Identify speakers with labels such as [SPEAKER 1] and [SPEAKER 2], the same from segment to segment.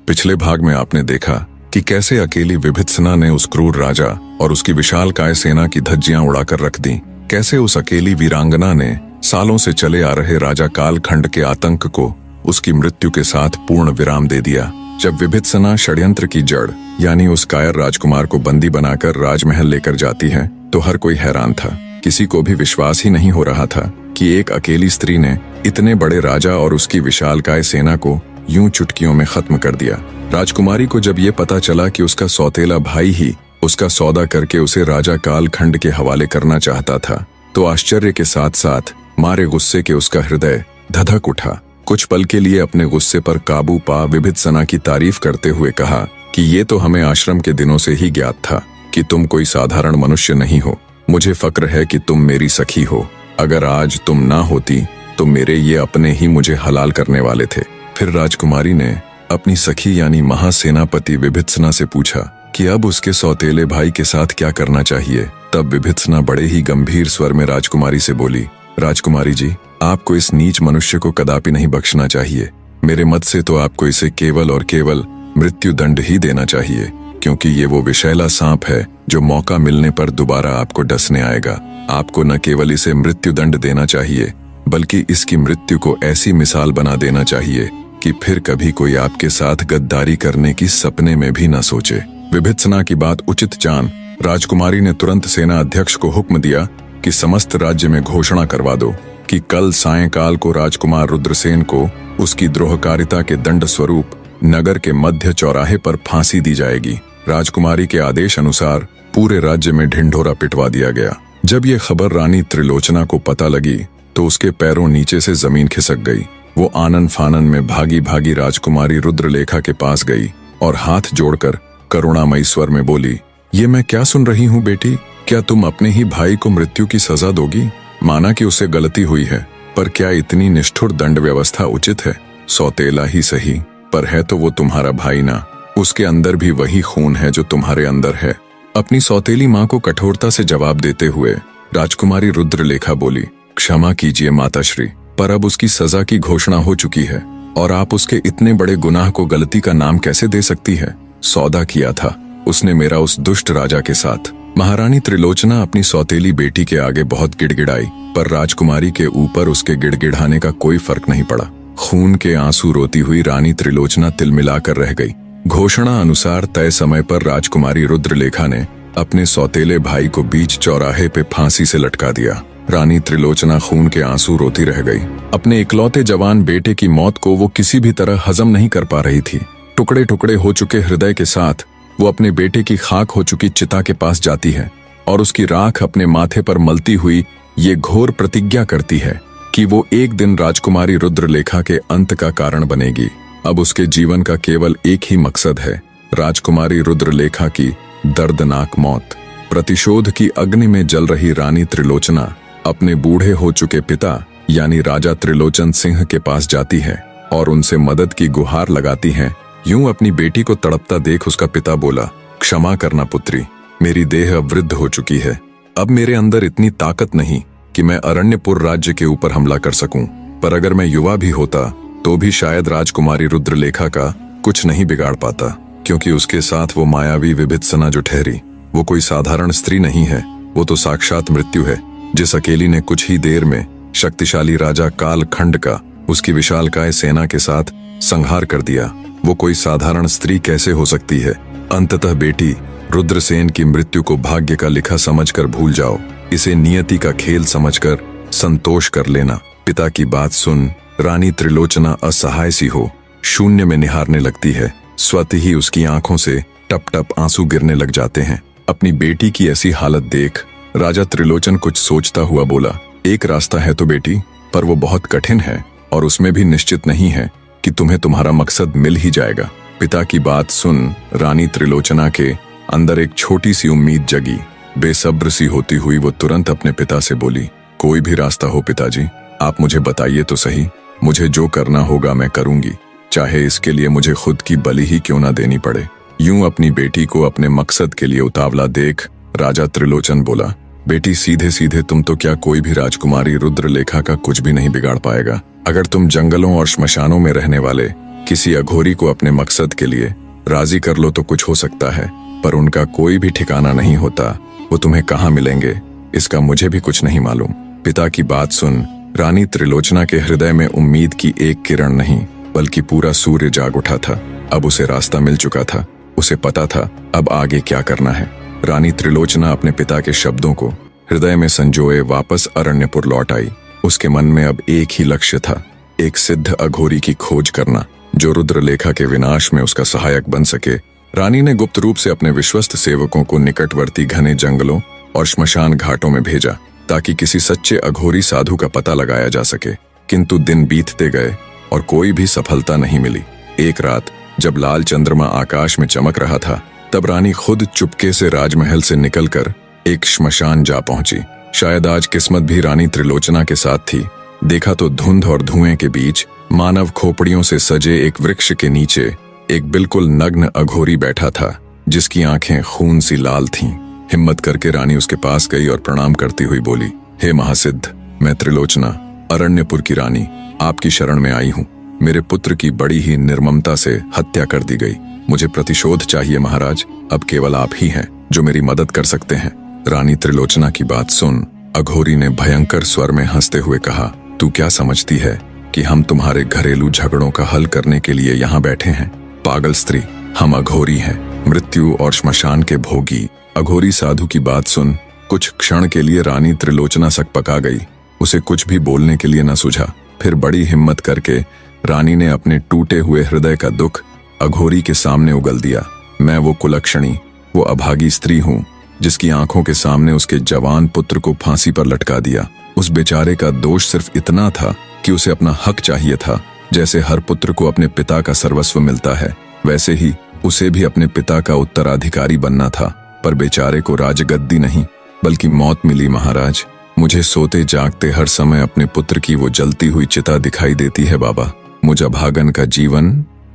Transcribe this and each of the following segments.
[SPEAKER 1] पिछले भाग में आपने देखा कि कैसे अकेली विभित्सना ने उस क्रूर राजा और उसकी विशालकाय सेना की धज्जियां उड़ाकर रख दी। कैसे उस अकेली वीरांगना ने सालों से चले आ रहे राजा कालखंड के आतंक को उसकी मृत्यु के साथ पूर्ण विराम दे दिया। जब विभित्सना षड्यंत्र की जड़ यानी उस कायर राजकुमार को बंदी बनाकर राजमहल लेकर जाती है तो हर कोई हैरान था। किसी को भी विश्वास ही नहीं हो रहा था कि एक अकेली स्त्री ने इतने बड़े राजा और उसकी विशालकाय सेना को यूं चुटकियों में खत्म कर दिया। राजकुमारी को जब ये पता चला कि उसका सौतेला भाई ही उसका सौदा करके उसे राजा कालखंड के हवाले करना चाहता था तो आश्चर्य के साथ साथ मारे गुस्से के उसका हृदय धधक उठा। कुछ पल के लिए अपने गुस्से पर काबू पा विभित्सना की तारीफ करते हुए कहा कि ये तो हमें आश्रम के दिनों से ही ज्ञात था कि तुम कोई साधारण मनुष्य नहीं हो। मुझे फक्र है कि तुम मेरी सखी हो। अगर आज तुम ना होती तो मेरे ये अपने ही मुझे हलाल करने वाले थे। फिर राजकुमारी ने अपनी सखी यानी महासेनापति विभित्सना से पूछा कि अब उसके सौतेले भाई के साथ क्या करना चाहिए। तब विभित्सना बड़े ही गंभीर स्वर में राजकुमारी से बोली, राजकुमारी जी, आपको इस नीच मनुष्य को कदापि नहीं बख्शना चाहिए। मेरे मत से तो आपको इसे केवल और केवल मृत्यु दंड ही देना चाहिए, क्योंकि ये वो विषैला सांप है जो मौका मिलने पर दोबारा आपको डसने आएगा। आपको न केवल इसे मृत्यु दंड देना चाहिए बल्कि इसकी मृत्यु को ऐसी मिसाल बना देना चाहिए कि फिर कभी कोई आपके साथ गद्दारी करने की सपने में भी न सोचे। विभित्सना की बात उचित जान राजकुमारी ने तुरंत सेना अध्यक्ष को हुक्म दिया कि समस्त राज्य में घोषणा करवा दो कि कल सायंकाल को राजकुमार रुद्रसेन को उसकी द्रोहकारिता के दंड स्वरूप नगर के मध्य चौराहे पर फांसी दी जाएगी। राजकुमारी के आदेश अनुसार पूरे राज्य में ढिंढोरा पिटवा दिया गया। जब ये खबर रानी त्रिलोचना को पता लगी तो उसके पैरों नीचे से जमीन खिसक गई। वो आनन फानन में भागी भागी राजकुमारी रुद्रलेखा के पास गई और हाथ जोड़कर करुणामयी स्वर में बोली, ये मैं क्या सुन रही हूँ बेटी? क्या तुम अपने ही भाई को मृत्यु की सजा दोगी? माना कि उससे गलती हुई है, पर क्या इतनी निष्ठुर दंड व्यवस्था उचित है? सौतेला ही सही, पर है तो वो तुम्हारा भाई ना। उसके अंदर भी वही खून है जो तुम्हारे अंदर है। अपनी सौतेली माँ को कठोरता से जवाब देते हुए राजकुमारी रुद्रलेखा बोली, क्षमा कीजिए माताश्री, पर अब उसकी सजा की घोषणा हो चुकी है और आप उसके इतने बड़े गुनाह को गलती का नाम कैसे दे सकती है? सौदा किया था उसने मेरा उस दुष्ट राजा के साथ। महारानी त्रिलोचना अपनी सौतेली बेटी के आगे बहुत गिड़गिड़ाई, पर राजकुमारी के ऊपर उसके गिड़गिड़ाने का कोई फर्क नहीं पड़ा। खून के आंसू रोती हुई रानी त्रिलोचना तिलमिलाकर रह गई। घोषणा अनुसार तय समय पर राजकुमारी रुद्रलेखा ने अपने सौतेले भाई को बीच चौराहे पे फांसी से लटका दिया। रानी त्रिलोचना खून के आंसू रोती रह गई। अपने इकलौते जवान बेटे की मौत को वो किसी भी तरह हजम नहीं कर पा रही थी। टुकड़े टुकड़े हो चुके हृदय के साथ वो अपने बेटे की खाक हो चुकी चिता के पास जाती है और उसकी राख अपने माथे पर मलती हुई ये घोर प्रतिज्ञा करती है कि वो एक दिन राजकुमारी रुद्रलेखा के अंत का कारण बनेगी। अब उसके जीवन का केवल एक ही मकसद है, राजकुमारी रुद्रलेखा की दर्दनाक मौत। प्रतिशोध की अग्नि में जल रही रानी त्रिलोचना अपने बूढ़े हो चुके पिता यानी राजा त्रिलोचन सिंह के पास जाती है और उनसे मदद की गुहार लगाती है। यूं अपनी बेटी को तड़पता देख उसका पिता बोला, क्षमा करना पुत्री, मेरी देह अब वृद्ध हो चुकी है। अब मेरे अंदर इतनी ताकत नहीं कि मैं अरण्यपुर राज्य के ऊपर हमला कर सकूं, पर अगर मैं युवा भी होता तो भी शायद राजकुमारी रुद्रलेखा का कुछ नहीं बिगाड़ पाता, क्योंकि उसके साथ वो मायावी विभित्सना जो ठहरी वो कोई साधारण स्त्री नहीं है, वो तो साक्षात मृत्यु है, जिस अकेली ने कुछ ही देर में शक्तिशाली राजा कालखंड का उसकी विशालकाय सेना के साथ संहार कर दिया। वो कोई साधारण स्त्री कैसे हो सकती है? अंततः बेटी, रुद्रसेन की मृत्यु को भाग्य का लिखा समझकर भूल जाओ, इसे नियति का खेल समझकर संतोष कर लेना। पिता की बात सुन रानी त्रिलोचना असहाय सी हो शून्य में निहारने लगती है। स्वतः ही उसकी आंखों से टप टप आंसू गिरने लग जाते हैं। अपनी बेटी की ऐसी हालत देख राजा त्रिलोचन कुछ सोचता हुआ बोला, एक रास्ता है तो बेटी, पर वो बहुत कठिन है और उसमें भी निश्चित नहीं है कि तुम्हें तुम्हारा मकसद मिल ही जाएगा। पिता की बात सुन रानी त्रिलोचना के अंदर एक छोटी सी उम्मीद जगी। बेसब्र सी होती हुई वो तुरंत अपने पिता से बोली, कोई भी रास्ता हो पिताजी, आप मुझे बताइए तो सही। मुझे जो करना होगा मैं करूंगी, चाहे इसके लिए मुझे खुद की बलि ही क्यों ना देनी पड़े। यूं अपनी बेटी को अपने मकसद के लिए उतावला देख राजा त्रिलोचन बोला, बेटी सीधे सीधे तुम तो क्या कोई भी राजकुमारी रुद्रलेखा का कुछ भी नहीं बिगाड़ पाएगा। अगर तुम जंगलों और श्मशानों में रहने वाले किसी अघोरी को अपने मकसद के लिए राजी कर लो तो कुछ हो सकता है, पर उनका कोई भी ठिकाना नहीं होता। वो तुम्हें कहाँ मिलेंगे इसका मुझे भी कुछ नहीं मालूम। पिता की बात सुन रानी त्रिलोचना के हृदय में उम्मीद की एक किरण नहीं बल्कि पूरा सूर्य जाग उठा था। अब उसे रास्ता मिल चुका था। उसे पता था अब आगे क्या करना है। रानी त्रिलोचना अपने पिता के शब्दों को हृदय में संजोए वापस अरण्यपुर लौट आई। उसके मन में अब एक ही लक्ष्य था, एक सिद्ध अघोरी की खोज करना जो रुद्रलेखा के विनाश में उसका सहायक बन सके। रानी ने गुप्त रूप से अपने विश्वस्त सेवकों को निकटवर्ती घने जंगलों और श्मशान घाटों में भेजा ताकि किसी सच्चे अघोरी साधु का पता लगाया जा सके। किंतु दिन बीतते गए और कोई भी सफलता नहीं मिली। एक रात जब लाल चंद्रमा आकाश में चमक रहा था तब रानी खुद चुपके से राजमहल से निकलकर एक श्मशान जा पहुंची। शायद आज किस्मत भी रानी त्रिलोचना के साथ थी। देखा तो धुंध और धुएं के बीच मानव खोपड़ियों से सजे एक वृक्ष के नीचे एक बिल्कुल नग्न अघोरी बैठा था जिसकी आंखें खून सी लाल थीं। हिम्मत करके रानी उसके पास गई और प्रणाम करती हुई बोली, हे महासिद्ध, मैं त्रिलोचना अरण्यपुर की रानी आपकी शरण में आई हूँ। मेरे पुत्र की बड़ी ही निर्ममता से हत्या कर दी गई। मुझे प्रतिशोध चाहिए महाराज। अब केवल आप ही हैं जो मेरी मदद कर सकते हैं। रानी त्रिलोचना की बात सुन अघोरी ने भयंकर स्वर में हंसते हुए कहा, तू क्या समझती है कि हम तुम्हारे घरेलू झगड़ों का हल करने के लिए यहाँ बैठे हैं? पागल स्त्री, हम अघोरी हैं, मृत्यु और श्मशान के भोगी। अघोरी साधु की बात सुन कुछ क्षण के लिए रानी त्रिलोचना सकपका गई। उसे कुछ भी बोलने के लिए न सूझा। फिर बड़ी हिम्मत करके रानी ने अपने टूटे हुए हृदय का दुख अघोरी के सामने उगल दिया। मैं वो कुलक्षणी, वो अभागी स्त्री हूँ जिसकी आंखों के सामने उसके जवान पुत्र को फांसी पर लटका दिया। उस बेचारे का दोष सिर्फ इतना था कि उसे अपना हक चाहिए था। जैसे हर पुत्र को अपने पिता का सर्वस्व मिलता है, वैसे ही उसे भी अपने पिता का उत्तराधिकारी बनना था। पर बेचारे को राजगद्दी नहीं बल्कि मौत मिली महाराज। मुझे सोते जागते हर समय अपने पुत्र की वो जलती हुई चिता दिखाई देती है बाबा। मुझे भागन का जीवन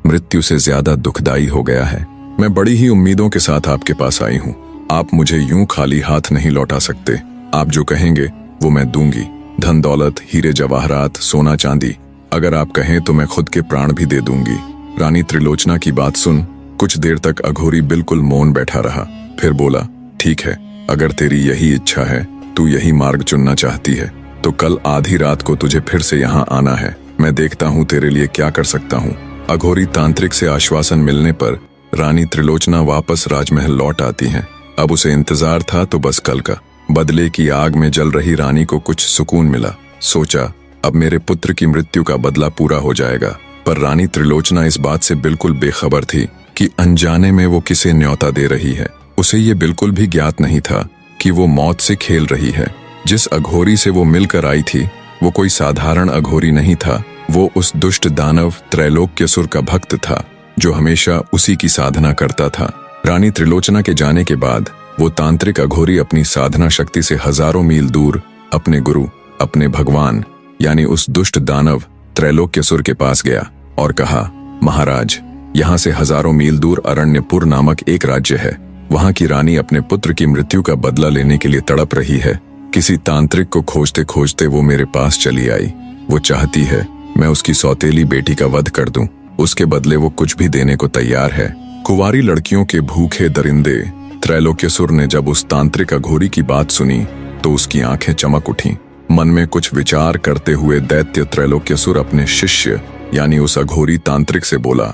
[SPEAKER 1] मृत्यु से ज्यादा दुखदाई हो गया है। मैं बड़ी ही उम्मीदों के साथ आपके पास आई हूँ। आप मुझे यूं खाली हाथ नहीं लौटा सकते। आप जो कहेंगे वो मैं दूंगी। धन दौलत, हीरे जवाहरात, सोना चांदी, अगर आप कहें तो मैं खुद के प्राण भी दे दूंगी। रानी त्रिलोचना की बात सुन कुछ देर तक अघोरी बिल्कुल मौन बैठा रहा। फिर बोला, ठीक है, अगर तेरी यही इच्छा है, तू यही मार्ग चुनना चाहती है, तो कल आधी रात को तुझे फिर से यहाँ आना है। मैं देखता हूँ तेरे लिए क्या कर सकता हूँ। अघोरी तांत्रिक से आश्वासन मिलने पर रानी त्रिलोचना वापस राजमहल लौट आती हैं। अब उसे इंतजार था तो बस कल का। बदले की आग में जल रही रानी को कुछ सुकून मिला। सोचा, अब मेरे पुत्र की मृत्यु का बदला पूरा हो जाएगा। पर रानी त्रिलोचना इस बात से बिल्कुल बेखबर थी कि अनजाने में वो किसे न्योता दे रही है। उसे ये बिल्कुल भी ज्ञात नहीं था कि वो मौत से खेल रही है। जिस अघोरी से वो मिलकर आई थी वो कोई साधारण अघोरी नहीं था। वो उस दुष्ट दानव त्रैलोक्यसुर का भक्त था जो हमेशा उसी की साधना करता था। रानी त्रिलोचना के जाने के बाद वो तांत्रिक अघोरी अपनी साधना शक्ति से हजारों मील दूर अपने गुरु, अपने भगवान यानी उस दुष्ट दानव त्रैलोक्यसुर के पास गया और कहा, महाराज, यहाँ से हजारों मील दूर अरण्यपुर नामक एक राज्य है। वहाँ की रानी अपने पुत्र की मृत्यु का बदला लेने के लिए तड़प रही है। किसी तांत्रिक को खोजते खोजते वो मेरे पास चली आई। वो चाहती है मैं उसकी सौतेली बेटी का वध कर दूं। उसके बदले वो कुछ भी देने को तैयार है। कुंवारी लड़कियों के भूखे दरिंदे त्रैलोक्यसुर ने जब उस तांत्रिक अघोरी की बात सुनी तो उसकी आंखें चमक उठीं। मन में कुछ विचार करते हुए दैत्य त्रैलोक्यसुर अपने शिष्य यानी उस अघोरी तांत्रिक से बोला,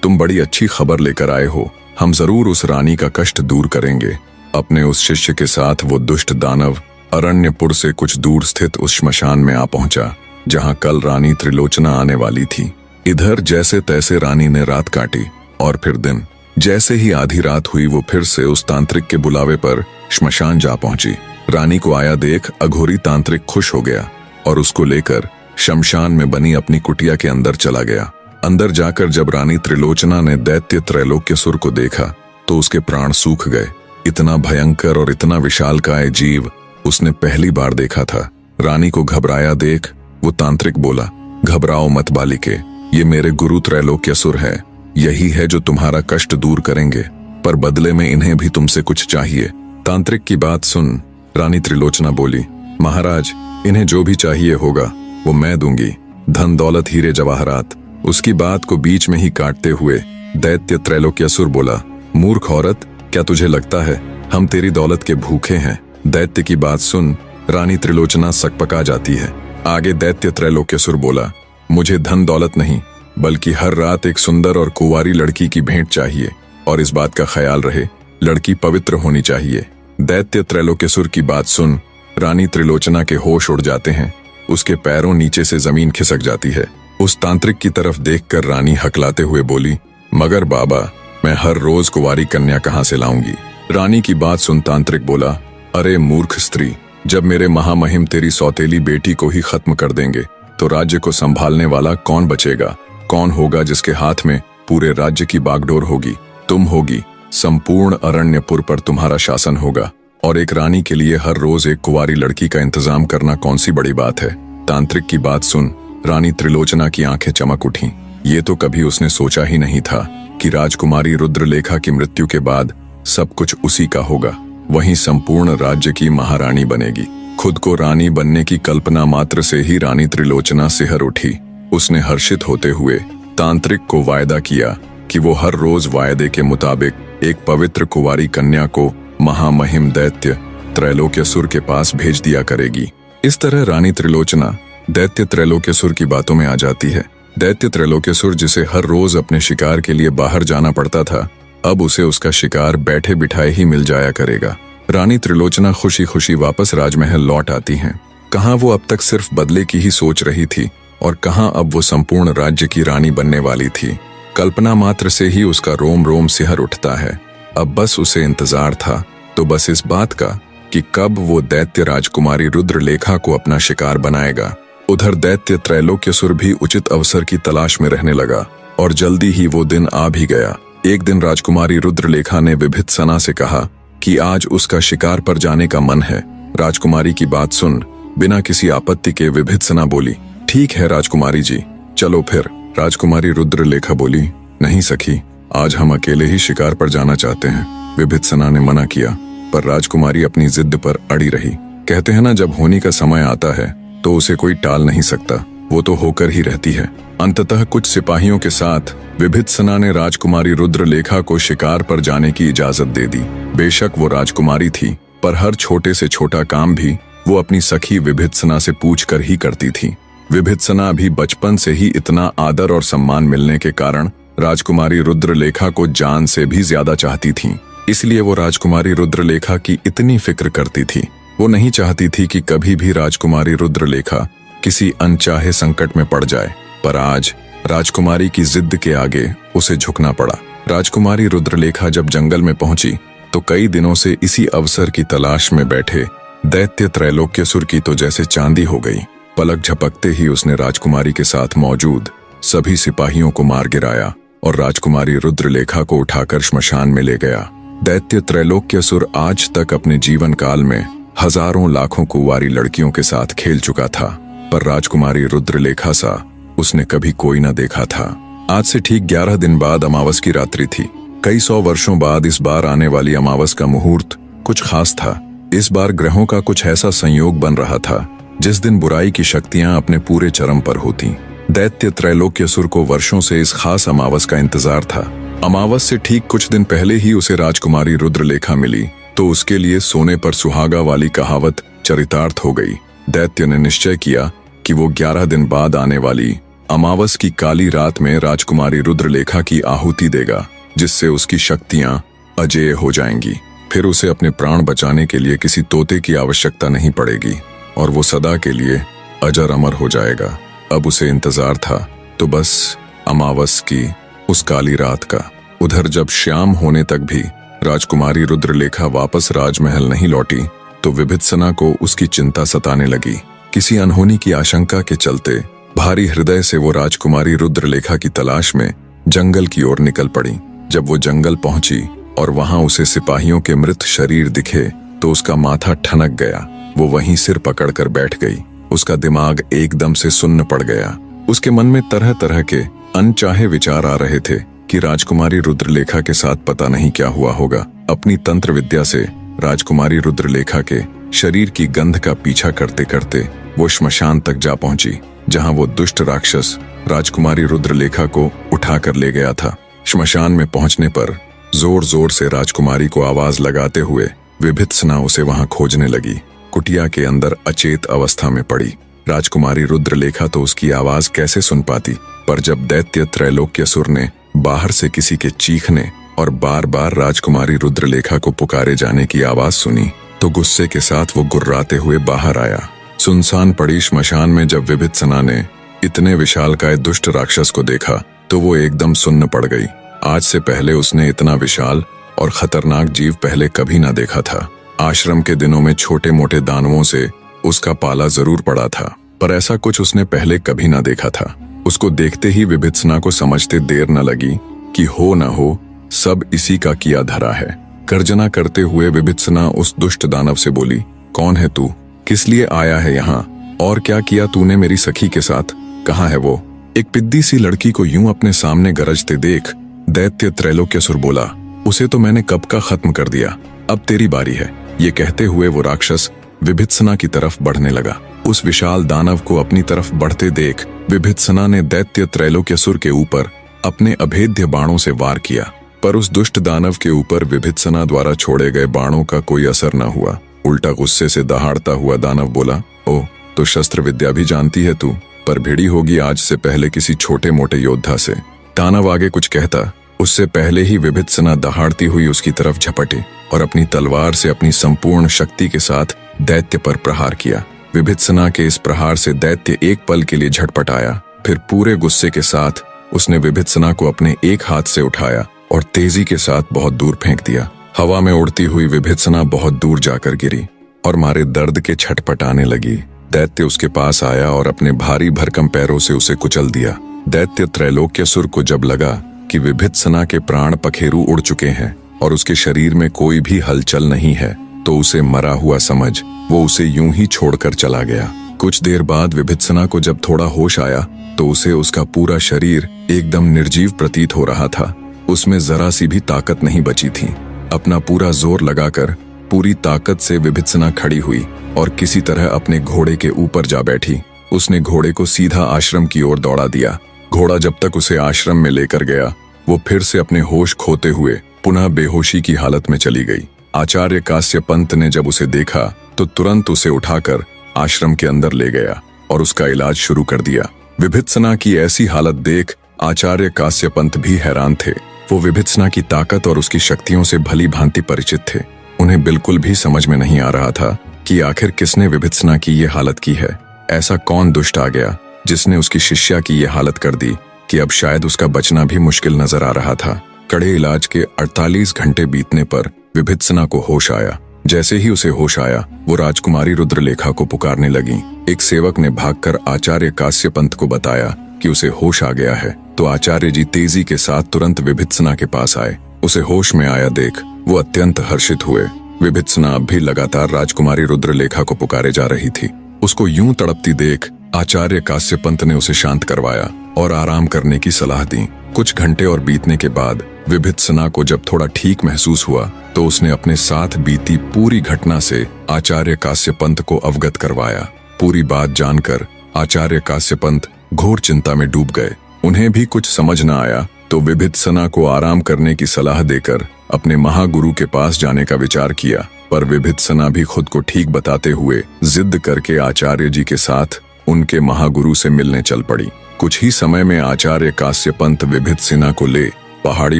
[SPEAKER 1] तुम बड़ी अच्छी खबर लेकर आए हो। हम जरूर उस रानी का कष्ट दूर करेंगे। अपने उस शिष्य के साथ वो दुष्ट दानव अरण्यपुर से कुछ दूर स्थित उस श्मशान में आ पहुंचा जहां कल रानी त्रिलोचना आने वाली थी। इधर जैसे तैसे रानी ने रात काटी और फिर दिन। जैसे ही आधी रात हुई वो फिर से उस तांत्रिक के बुलावे पर श्मशान जा पहुंची। रानी को आया देख अघोरी तांत्रिक खुश हो गया और उसको लेकर शमशान में बनी अपनी कुटिया के अंदर चला गया। अंदर जाकर जब रानी त्रिलोचना ने दैत्य त्रैलोक्यसुर को देखा तो उसके प्राण सूख गए। इतना भयंकर और इतना विशालकाय जीव उसने पहली बार देखा था। रानी को घबराया देख वो तांत्रिक बोला, घबराओ मत बालिके, ये मेरे गुरु त्रैलोक्यसुर है। यही है जो तुम्हारा कष्ट दूर करेंगे, पर बदले में इन्हें भी तुमसे कुछ चाहिए। तांत्रिक की बात सुन रानी त्रिलोचना बोली, महाराज, इन्हें जो भी चाहिए होगा वो मैं दूंगी। धन दौलत, हीरे जवाहरात, उसकी बात को बीच में ही काटते हुए दैत्य त्रैलोक्यासुर बोला, मूर्ख औरत, क्या तुझे लगता है हम तेरी दौलत के भूखे हैं? दैत्य की बात सुन रानी त्रिलोचना सकपका जाती है। आगे दैत्य त्रैलोक्यासुर बोला, मुझे धन दौलत नहीं बल्कि हर रात एक सुंदर और कुंवारी लड़की की भेंट चाहिए, और इस बात का ख्याल रहे लड़की पवित्र होनी चाहिए। दैत्य त्रैलोक्यासुर की बात सुन रानी त्रिलोचना के होश उड़ जाते हैं। उसके पैरों नीचे से जमीन खिसक जाती है। उस तांत्रिक की तरफ देखकर रानी हकलाते हुए बोली, मगर बाबा, मैं हर रोज कुंवारी कन्या कहाँ से लाऊंगी? रानी की बात सुन तांत्रिक बोला, अरे मूर्ख स्त्री, जब मेरे महामहिम तेरी सौतेली बेटी को ही खत्म कर देंगे तो राज्य को संभालने वाला कौन बचेगा? कौन होगा जिसके हाथ में पूरे राज्य की बागडोर होगी? तुम होगी। संपूर्ण अरण्यपुर पर तुम्हारा शासन होगा, और एक रानी के लिए हर रोज एक कुंवारी लड़की का इंतजाम करना कौन सी बड़ी बात है? तांत्रिक की बात सुन रानी त्रिलोचना की आंखें चमक उठी। ये तो कभी उसने सोचा ही नहीं था कि राजकुमारी रुद्रलेखा की मृत्यु के बाद सब कुछ उसी का होगा। वहीं संपूर्ण राज्य की महारानी बनेगी। खुद को रानी बनने की कल्पना मात्र से ही रानी त्रिलोचना सिहर उठी। उसने हर्षित होते हुए तांत्रिक को वायदा किया कि वो हर रोज वायदे के मुताबिक एक पवित्र कुंवारी कन्या को महामहिम दैत्य त्रैलोक्यासुर के पास भेज दिया करेगी। इस तरह रानी त्रिलोचना दैत्य त्रैलोक्यासुर की बातों में आ जाती है। दैत्य त्रैलोक्यासुर, जिसे हर रोज अपने शिकार के लिए बाहर जाना पड़ता था, अब उसे उसका शिकार बैठे बिठाए ही मिल जाया करेगा। रानी त्रिलोचना खुशी खुशी वापस राजमहल लौट आती हैं। कहाँ वो अब तक सिर्फ बदले की ही सोच रही थी, और कहाँ अब वो संपूर्ण राज्य की रानी बनने वाली थी। कल्पना मात्र से ही उसका रोम रोम सिहर उठता है। अब बस उसे इंतजार था तो बस इस बात का कि कब वो दैत्य राजकुमारी रुद्रलेखा को अपना शिकार बनाएगा। उधर दैत्य त्रैलोक्यासुर भी उचित अवसर की तलाश में रहने लगा, और जल्दी ही वो दिन आ भी गया। एक दिन राजकुमारी रुद्रलेखा ने विभित्सना से कहा कि आज उसका शिकार पर जाने का मन है। राजकुमारी की बात सुन बिना किसी आपत्ति के विभित्सना बोली, ठीक है राजकुमारी जी, चलो फिर। राजकुमारी रुद्रलेखा बोली, नहीं सखी, आज हम अकेले ही शिकार पर जाना चाहते हैं। विभित्सना ने मना किया, पर राजकुमारी अपनी जिद पर अड़ी रही। कहते हैं ना, जब होने का समय आता है तो उसे कोई टाल नहीं सकता, वो तो होकर ही रहती है। अंततः कुछ सिपाहियों के साथ विभित्सना ने राजकुमारी रुद्रलेखा को शिकार पर जाने की इजाजत दे दी। बेशक वो राजकुमारी थी, पर हर छोटे से छोटा काम भी वो अपनी सखी विभित्सना से पूछकर ही करती थी। विभित्सना भी बचपन से ही इतना आदर और सम्मान मिलने के कारण राजकुमारी रुद्रलेखा को जान से भी ज्यादा चाहती थी। इसलिए वो राजकुमारी रुद्रलेखा की इतनी फिक्र करती थी। वो नहीं चाहती थी कि कभी भी राजकुमारी रुद्रलेखा किसी अनचाहे संकट में पड़ जाए, पर आज राजकुमारी की जिद के आगे उसे झुकना पड़ा। राजकुमारी रुद्रलेखा जब जंगल में पहुंची तो कई दिनों से इसी अवसर की तलाश में बैठे दैत्य त्रैलोक्यासुर की तो जैसे चांदी हो गई। पलक झपकते ही उसने राजकुमारी के साथ मौजूद सभी सिपाहियों को मार गिराया और राजकुमारी रुद्रलेखा को उठाकर श्मशान में ले गया। दैत्य त्रैलोक्यासुर आज तक अपने जीवन काल में हजारों लाखों कुंवारी लड़कियों के साथ खेल चुका था, पर राजकुमारी रुद्रलेखा सा उसने कभी कोई न देखा था। आज से ठीक 11 दिन बाद अमावस की रात्रि थी। कई 100 वर्षों बाद इस बार आने वाली अमावस का मुहूर्त कुछ खास था। इस बार ग्रहों का कुछ ऐसा संयोग बन रहा था जिस दिन बुराई की शक्तियां अपने पूरे चरम पर होती। दैत्य त्रैलोक्यासुर को वर्षों से इस खास अमावस का इंतजार था। अमावस से ठीक कुछ दिन पहले ही उसे राजकुमारी रुद्रलेखा मिली तो उसके लिए सोने पर सुहागा वाली कहावत चरितार्थ हो गई। दैत्य ने निश्चय किया कि वो 11 दिन बाद आने वाली अमावस की काली रात में राजकुमारी रुद्रलेखा की आहुति देगा, जिससे उसकी शक्तियां अजेय हो जाएंगी। फिर उसे अपने प्राण बचाने के लिए किसी तोते की आवश्यकता नहीं पड़ेगी और वो सदा के लिए अजर अमर हो जाएगा। अब उसे इंतजार था तो बस अमावस की उस काली रात का। उधर जब शाम होने तक भी राजकुमारी रुद्रलेखा वापस राजमहल नहीं लौटी तो विभित्सना को उसकी चिंता सताने लगी। किसी अनहोनी की आशंका के चलते भारी हृदय से वो राजकुमारी रुद्रलेखा की तलाश में जंगल की ओर निकल पड़ी। जब वो जंगल पहुंची और वहां उसे सिपाहियों के मृत शरीर दिखे तो उसका माथा ठनक गया। वो वहीं सिर पकड़कर बैठ गई। उसका दिमाग एकदम से सुन्न पड़ गया। उसके मन में तरह तरह के अनचाहे विचार आ रहे थे कि राजकुमारी रुद्रलेखा के साथ पता नहीं क्या हुआ होगा। अपनी तंत्र विद्या से राजकुमारी रुद्रलेखा के शरीर की गंध का पीछा करते करते वो श्मशान तक जा पहुंची। जहां वो दुष्ट राक्षस राजकुमारी रुद्रलेखा को उठाकर ले गया था। श्मशान में पहुंचने पर जोर जोर से राजकुमारी को आवाज लगाते हुए विभित्सना उसे वहां खोजने लगी। कुटिया के अंदर अचेत अवस्था में पड़ी राजकुमारी रुद्रलेखा तो उसकी आवाज कैसे सुन पाती, पर जब दैत्य त्रैलोक्यसुर ने बाहर से किसी के चीखने और बार बार राजकुमारी रुद्रलेखा को पुकारे जाने की आवाज सुनी तो गुस्से के साथ वो गुर्राते हुए बाहर आया। सुनसान पड़ी श्मशान में जब विभित्सना ने इतने विशालकाय दुष्ट राक्षस को देखा तो वो एकदम सुन्न पड़ गई। आज से पहले उसने इतना विशाल और खतरनाक जीव पहले कभी ना देखा था। आश्रम के दिनों में छोटे मोटे दानवों से उसका पाला जरूर पड़ा था, पर ऐसा कुछ उसने पहले कभी ना देखा था। उसको देखते ही विभित्सना को समझते देर न लगी कि हो न हो सब इसी का किया धरा है। गर्जना करते हुए विभित्सना उस दुष्ट दानव से बोली, कौन है तू? किस लिए आया है यहाँ? और क्या किया तूने मेरी सखी के साथ? कहाँ है वो? एक पिद्दी सी लड़की को यूं अपने सामने गरजते देख दैत्य त्रैलोक्यसुर बोला, उसे तो मैंने कब का खत्म कर दिया, अब तेरी बारी है। ये कहते हुए वो राक्षस विभित्सना की तरफ बढ़ने लगा। उस विशाल दानव को अपनी तरफ बढ़ते देख विभित्सना ने दैत्य त्रैलोक्यसुर के ऊपर अपने अभेद्य बाणों से वार किया, पर उस दुष्ट दानव के ऊपर विभित्सना द्वारा छोड़े गए बाणों का कोई असर न हुआ। उल्टा गुस्से से दहाड़ता हुआ दानव बोला, ओ तो शस्त्र विद्या भी जानती है तू, पर भिड़ी होगी आज से पहले किसी छोटे मोटे योद्धा से। दानव आगे कुछ कहता उससे पहले ही विभित्सना दहाड़ती हुई उसकी तरफ झपटी और अपनी तलवार से अपनी संपूर्ण शक्ति के साथ दैत्य पर प्रहार किया। विभित्सना के इस प्रहार से दैत्य एक पल के लिए झटपट आया, फिर पूरे गुस्से के साथ उसने विभित्सना को अपने एक हाथ से उठाया और तेजी के साथ बहुत दूर फेंक दिया। हवा में उड़ती हुई विभित्सना बहुत दूर जाकर गिरी और मारे दर्द के छटपटाने लगी। दैत्य उसके पास आया और अपने भारी भरकम पैरों से उसे कुचल दिया। दैत्य त्रैलोक्यसुर को जब लगा कि विभित्सना के प्राण पखेरु उड़ चुके हैं और उसके शरीर में कोई भी हलचल नहीं है, तो उसे मरा हुआ समझ वो उसे यूं ही छोड़कर चला गया। कुछ देर बाद विभित्सना को जब थोड़ा होश आया तो उसे उसका पूरा शरीर एकदम निर्जीव प्रतीत हो रहा था। उसमें जरा सी भी ताकत नहीं बची थी। अपना पूरा जोर लगाकर पूरी ताकत से विभित्सना खड़ी हुई और किसी तरह अपने घोड़े के ऊपर जा बैठी। उसने घोड़े को सीधा आश्रम की ओर दौड़ा दिया। घोड़ा जब तक उसे आश्रम में लेकर गया वो फिर से अपने होश खोते हुए पुनः बेहोशी की हालत में चली गई। आचार्य कास्य पंत ने जब उसे देखा तो तुरंत उसे उठाकर आश्रम के अंदर ले गया और उसका इलाज शुरू कर दिया। विभित्सना की ऐसी हालत देख आचार्य कास्य पंत भी हैरान थे। वो विभित्सना की ताकत और उसकी शक्तियों से भली भांति परिचित थे। उन्हें बिल्कुल भी समझ में नहीं आ रहा था कि आखिर किसने विभित्सना की ये हालत की है। ऐसा कौन दुष्ट आ गया जिसने उसकी शिष्या की ये हालत कर दी कि अब शायद उसका बचना भी मुश्किल नजर आ रहा था। कड़े इलाज के 48 घंटे बीतने पर विभित्सना को होश आया। जैसे ही उसे होश आया वो राजकुमारी रुद्रलेखा को पुकारने लगी। एक सेवक ने भागकर आचार्य कास्य पंत को बताया कि उसे होश आ गया है, तो आचार्य जी तेजी के साथ तुरंत विभित्सना के पास आए। उसे होश में आया देख वो अत्यंत हर्षित हुए। विभित्सना अब भी लगातार राजकुमारी रुद्रलेखा को पुकारे जा रही थी। उसको यूं तड़पती देख आचार्य कास्य पंत ने उसे शांत करवाया और आराम करने की सलाह दी। कुछ घंटे और बीतने के बाद विभित्सना को जब थोड़ा ठीक महसूस हुआ तो उसने अपने साथ बीती पूरी घटना से आचार्य कास्य पंत को अवगत करवाया। पूरी बात जानकर आचार्य कास्य पंत घोर चिंता में डूब गए। उन्हें भी कुछ समझ न आया तो विभित्सना को आराम करने की सलाह देकर अपने महागुरु के पास जाने का विचार किया, पर विभित्सना भी खुद को ठीक बताते हुए जिद करके आचार्य जी के साथ उनके महागुरु से मिलने चल पड़ी। कुछ ही समय में आचार्य कास्य पंत विभित्सना को ले पहाड़ी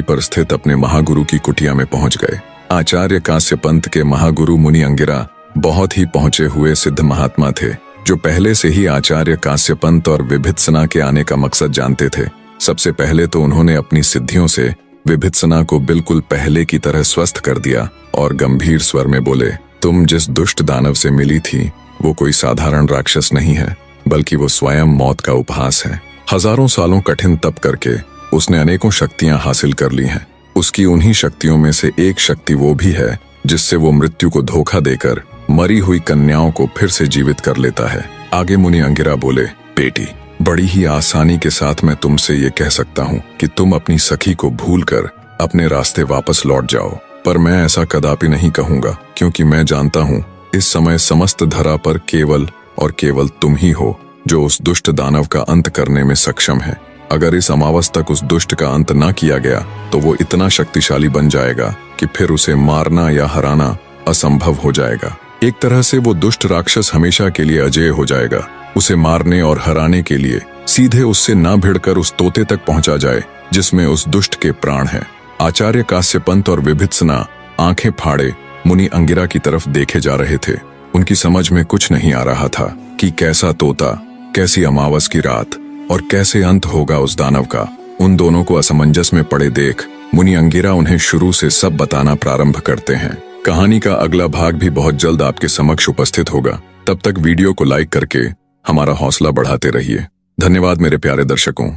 [SPEAKER 1] पर स्थित अपने महागुरु की कुटिया में पहुंच गए। आचार्य कास्य पंत के महागुरु मुनि अंगिरा बहुत ही पहुंचे हुए सिद्ध महात्मा थे, जो पहले से ही आचार्य कास्य पंत और विभित्सना के आने का मकसद जानते थे। सबसे पहले तो उन्होंने अपनी सिद्धियों से विभित्सना को बिल्कुल पहले की तरह स्वस्थ कर दिया और गंभीर स्वर में बोले, तुम जिस दुष्ट दानव से मिली थी वो कोई साधारण राक्षस नहीं है, बल्कि वो स्वयं मौत का उपहास है। हजारों सालों कठिन तप करके उसने अनेकों शक्तियां हासिल कर ली हैं। उसकी उन्हीं शक्तियों में से एक शक्ति वो भी है जिससे वो मृत्यु को धोखा देकर मरी हुई कन्याओं को फिर से जीवित कर लेता है। आगे मुनि अंगिरा बोले, बेटी, बड़ी ही आसानी के साथ मैं तुमसे ये कह सकता हूँ कि तुम अपनी सखी को भूलकर अपने रास्ते वापस लौट जाओ, पर मैं ऐसा कदापि नहीं कहूंगा, क्योंकि मैं जानता हूँ इस समय समस्त धरा पर केवल और केवल तुम ही हो जो उस दुष्ट दानव का अंत करने में सक्षम है। अगर इस अमावस तक उस दुष्ट का अंत न किया गया तो वो इतना शक्तिशाली बन जाएगा कि फिर उसे मारना या हराना असंभव हो जाएगा। एक तरह से वो दुष्ट राक्षस हमेशा के लिए अजेय हो जाएगा। उसे मारने और हराने के लिए सीधे उससे ना भिड़कर उस तोते तक पहुंचा जाए जिसमें उस दुष्ट के प्राण हैं। आचार्य काश्यपंत और विभित्सना आंखें फाड़े मुनि अंगिरा की तरफ देखे जा रहे थे। उनकी समझ में कुछ नहीं आ रहा था कि कैसा तोता, कैसी अमावस की रात और कैसे अंत होगा उस दानव का। उन दोनों को असमंजस में पड़े देख मुनि अंगिरा उन्हें शुरू से सब बताना प्रारंभ करते हैं। कहानी का अगला भाग भी बहुत जल्द आपके समक्ष उपस्थित होगा। तब तक वीडियो को लाइक करके हमारा हौसला बढ़ाते रहिए। धन्यवाद मेरे प्यारे दर्शकों।